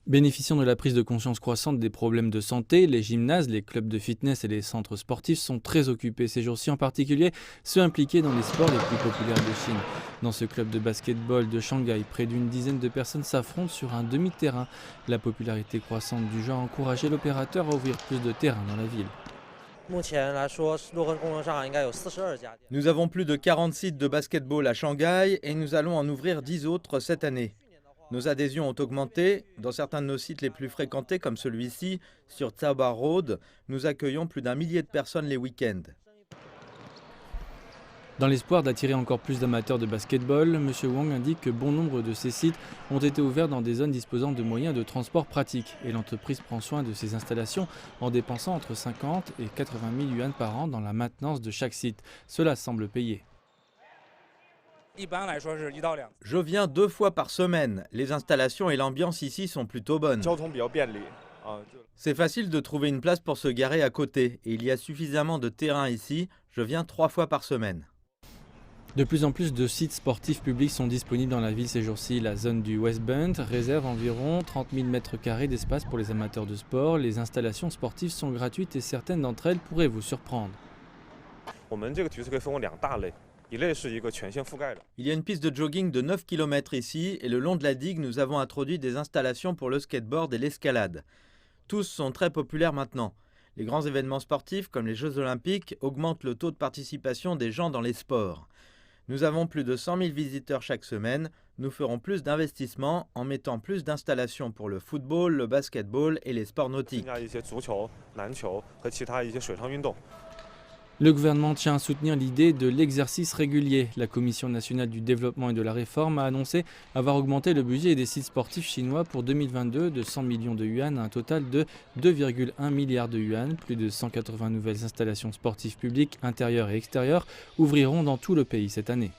Bénéficiant de la prise de conscience croissante des problèmes de santé, les gymnases, les clubs de fitness et les centres sportifs sont très occupés ces jours-ci, en particulier ceux impliqués dans les sports les plus populaires de Chine. Dans ce club de basketball de Shanghai, près d'une dizaine de personnes s'affrontent sur un demi-terrain. La popularité croissante du jeu a encouragé l'opérateur à ouvrir plus de terrains dans la ville. Nous avons plus de 40 sites de basketball à Shanghai et nous allons en ouvrir 10 autres cette année. Nos adhésions ont augmenté. Dans certains de nos sites les plus fréquentés, comme celui-ci, sur Tsaba Road, nous accueillons plus d'un millier de personnes les week-ends. Dans l'espoir d'attirer encore plus d'amateurs de basketball, M. Wang indique que bon nombre de ces sites ont été ouverts dans des zones disposant de moyens de transport pratiques et l'entreprise prend soin de ces installations en dépensant entre 50 et 80 000 yuan par an dans la maintenance de chaque site. Cela semble payer. Je viens 2 fois par semaine. Les installations et l'ambiance ici sont plutôt bonnes. C'est facile de trouver une place pour se garer à côté et il y a suffisamment de terrain ici. Je viens 3 fois par semaine. De plus en plus de sites sportifs publics sont disponibles dans la ville ces jours-ci. La zone du West Bund réserve environ 30 000 m² d'espace pour les amateurs de sport. Les installations sportives sont gratuites et certaines d'entre elles pourraient vous surprendre. Il y a une piste de jogging de 9 km ici et le long de la digue, nous avons introduit des installations pour le skateboard et l'escalade. Tous sont très populaires maintenant. Les grands événements sportifs comme les Jeux Olympiques augmentent le taux de participation des gens dans les sports. Nous avons plus de 100 000 visiteurs chaque semaine. Nous ferons plus d'investissements en mettant plus d'installations pour le football, le basketball et les sports nautiques. Le gouvernement tient à soutenir l'idée de l'exercice régulier. La Commission nationale du développement et de la réforme a annoncé avoir augmenté le budget des sites sportifs chinois pour 2022 de 100 millions de yuan à un total de 2,1 milliards de yuan. Plus de 180 nouvelles installations sportives publiques intérieures et extérieures ouvriront dans tout le pays cette année.